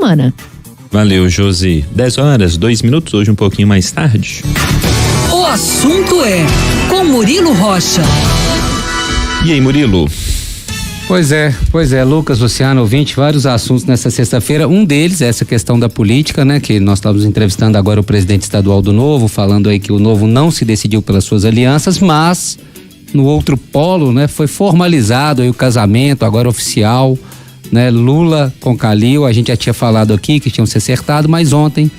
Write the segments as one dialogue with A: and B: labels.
A: semana.
B: Valeu, Josi. 10h02, hoje um pouquinho mais tarde.
C: O assunto é com Murilo Rocha.
B: E aí, Murilo?
D: Pois é, Lucas, Luciano, ouvinte, vários assuntos nessa sexta-feira. Um deles é essa questão da política, né? Que nós estamos entrevistando agora o presidente estadual do Novo, falando aí que o Novo não se decidiu pelas suas alianças, mas no outro polo, né? Foi formalizado aí o casamento, agora oficial, né? Lula com Calil, a gente já tinha falado aqui que tinham se acertado, mas ontem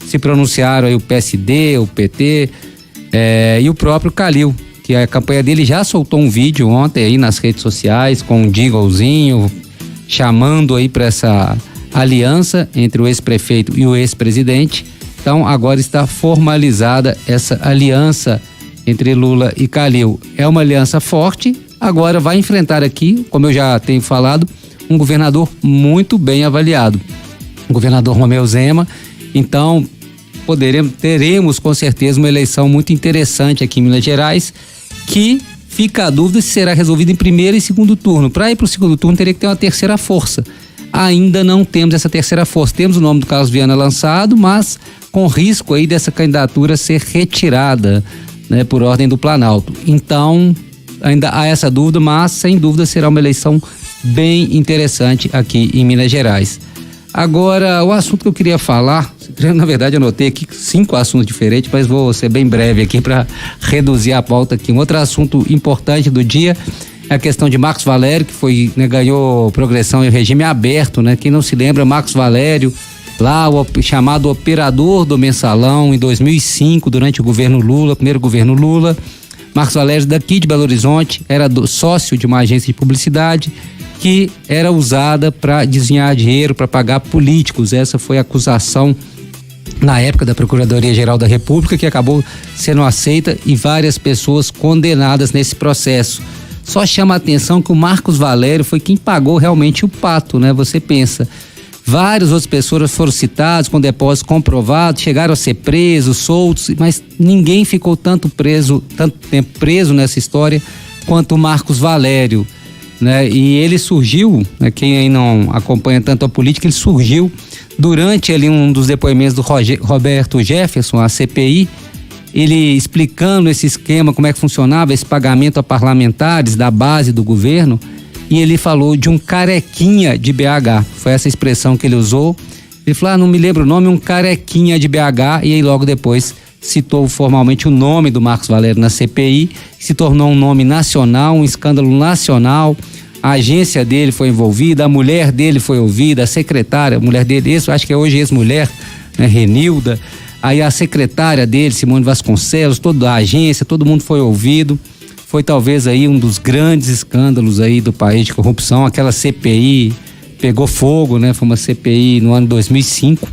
D: se pronunciaram aí o PSD, o PT e o próprio Calil, que a campanha dele já soltou um vídeo ontem aí nas redes sociais com um jinglezinho chamando aí para essa aliança entre o ex-prefeito e o ex-presidente. Então agora está formalizada essa aliança entre Lula e Calil. É uma aliança forte, agora vai enfrentar aqui, como eu já tenho falado, um governador muito bem avaliado, o governador Romeu Zema. Então teremos com certeza uma eleição muito interessante aqui em Minas Gerais, que fica a dúvida se será resolvida em primeiro e segundo turno. Para ir para o segundo turno teria que ter uma terceira força. Ainda não temos essa terceira força. Temos o nome do Carlos Viana lançado, mas com risco aí dessa candidatura ser retirada, né, por ordem do Planalto. Então ainda há essa dúvida, mas sem dúvida será uma eleição bem interessante aqui em Minas Gerais. Agora, o assunto que eu queria falar, na verdade eu anotei aqui 5 assuntos diferentes, mas vou ser bem breve aqui para reduzir a pauta aqui. Um outro assunto importante do dia é a questão de Marcos Valério, que foi, né, ganhou progressão em regime aberto, né? Quem não se lembra, Marcos Valério, lá o chamado operador do mensalão em 2005, durante o governo Lula, primeiro governo Lula. Marcos Valério daqui de Belo Horizonte, era sócio de uma agência de publicidade que era usada para desviar dinheiro, para pagar políticos. Essa foi a acusação na época da Procuradoria-Geral da República, que acabou sendo aceita e várias pessoas condenadas nesse processo. Só chama a atenção que o Marcos Valério foi quem pagou realmente o pato, né? Você pensa, várias outras pessoas foram citadas com depósitos comprovados, chegaram a ser presos, soltos, mas ninguém ficou tanto tempo preso nessa história quanto o Marcos Valério, né? E ele surgiu, né, quem aí não acompanha tanto a política, ele surgiu durante ali um dos depoimentos do Roberto Jefferson, a CPI, ele explicando esse esquema, como é que funcionava esse pagamento a parlamentares da base do governo, e ele falou de um carequinha de BH, foi essa expressão que ele usou. Ele falou, não me lembro o nome, um carequinha de BH, e aí logo depois citou formalmente o nome do Marcos Valério na CPI, que se tornou um nome nacional, um escândalo nacional. A agência dele foi envolvida, a mulher dele foi ouvida, a secretária, a mulher dele, acho que é hoje ex-mulher, né, Renilda, aí a secretária dele, Simone Vasconcelos, toda a agência, todo mundo foi ouvido. Foi talvez aí um dos grandes escândalos aí do país de corrupção. Aquela CPI pegou fogo, né? Foi uma CPI no ano 2005,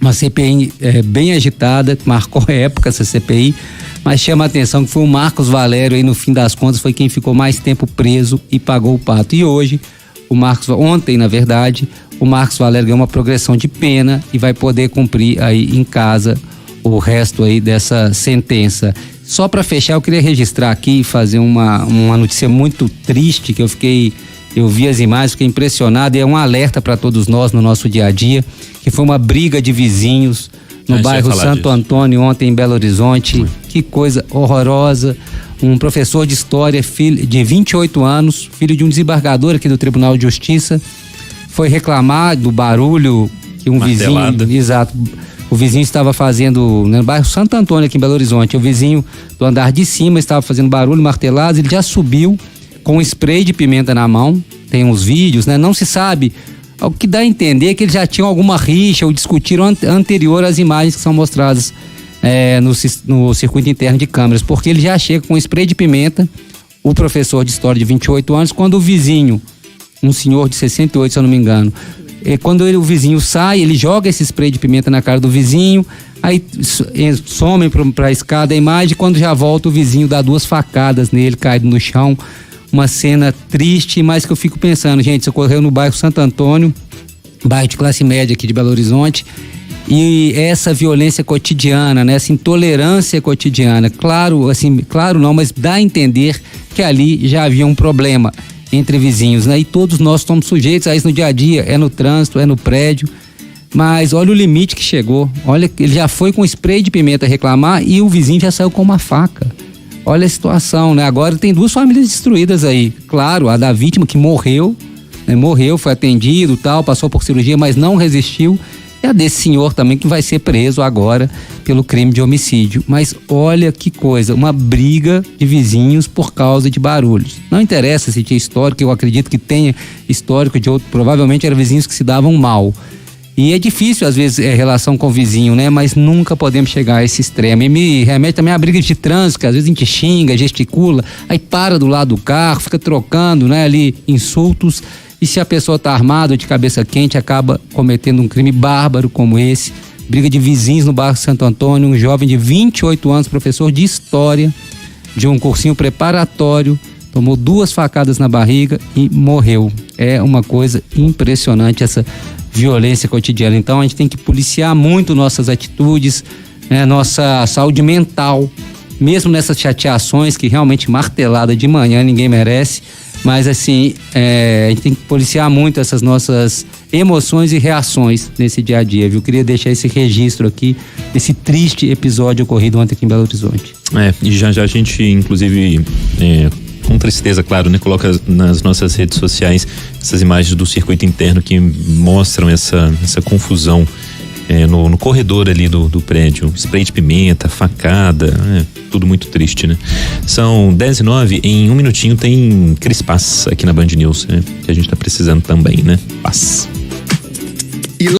D: uma CPI bem agitada, marcou a época essa CPI, mas chama a atenção que foi o Marcos Valério aí, no fim das contas, foi quem ficou mais tempo preso e pagou o pato. E hoje, ontem na verdade, o Marcos Valério ganhou uma progressão de pena e vai poder cumprir aí em casa o resto aí dessa sentença. Só para fechar, eu queria registrar aqui e fazer uma notícia muito triste que eu vi as imagens, fiquei impressionado, e é um alerta para todos nós no nosso dia a dia, que foi uma briga de vizinhos no bairro Santo Antônio ontem em Belo Horizonte. Que coisa horrorosa. Um professor de história, filho de 28 anos, filho de um desembargador aqui do Tribunal de Justiça, foi reclamar do barulho que um
B: Martelada.
D: vizinho, exato, o vizinho estava fazendo, né, no bairro Santo Antônio aqui em Belo Horizonte. O vizinho do andar de cima estava fazendo barulho, martelado. Ele já subiu com um spray de pimenta na mão. Tem uns vídeos, né? Não se sabe. O que dá a entender é que eles já tinham alguma rixa ou discutiram anterior às imagens que são mostradas no circuito interno de câmeras, porque ele já chega com um spray de pimenta, o professor de história de 28 anos, quando o vizinho, um senhor de 68, se eu não me engano, quando o vizinho sai, ele joga esse spray de pimenta na cara do vizinho, aí somem para a escada a imagem, quando já volta o vizinho dá 2 facadas nele, caído no chão. Uma cena triste, mas que eu fico pensando, gente, isso ocorreu no bairro Santo Antônio, bairro de classe média aqui de Belo Horizonte, e essa violência cotidiana, né, essa intolerância cotidiana, claro não, mas dá a entender que ali já havia um problema. entre vizinhos, né? E todos nós estamos sujeitos a isso no dia a dia, é no trânsito, é no prédio. Mas olha o limite que chegou. Olha, ele já foi com spray de pimenta reclamar e o vizinho já saiu com uma faca. Olha a situação, né? Agora tem 2 famílias destruídas aí. Claro, a da vítima que morreu, né? Morreu, foi atendido, tal, passou por cirurgia, mas não resistiu. E a desse senhor também, que vai ser preso agora pelo crime de homicídio. Mas olha que coisa, uma briga de vizinhos por causa de barulhos. Não interessa se tinha histórico, eu acredito que tenha histórico de outro, provavelmente eram vizinhos que se davam mal. E é difícil, às vezes, relação com o vizinho, né? Mas nunca podemos chegar a esse extremo. E me remete também a briga de trânsito, que às vezes a gente xinga, gesticula, aí para do lado do carro, fica trocando, né, ali insultos. E se a pessoa está armada ou de cabeça quente, acaba cometendo um crime bárbaro como esse. Briga de vizinhos no bairro Santo Antônio, um jovem de 28 anos, professor de história, de um cursinho preparatório, tomou 2 facadas na barriga e morreu. É uma coisa impressionante essa violência cotidiana. Então a gente tem que policiar muito nossas atitudes, né, nossa saúde mental, mesmo nessas chateações que realmente martelada de manhã ninguém merece. Mas assim, a gente tem que policiar muito essas nossas emoções e reações nesse dia a dia, viu? Queria deixar esse registro aqui, desse triste episódio ocorrido ontem aqui em Belo Horizonte.
B: E já a gente, inclusive, com tristeza, claro, né? Coloca nas nossas redes sociais essas imagens do circuito interno que mostram essa confusão no corredor ali do prédio. Spray de pimenta, facada, tudo muito triste, né? São 10h09, em um minutinho tem Cris Paz aqui na Band News, que a gente tá precisando também, né? Paz.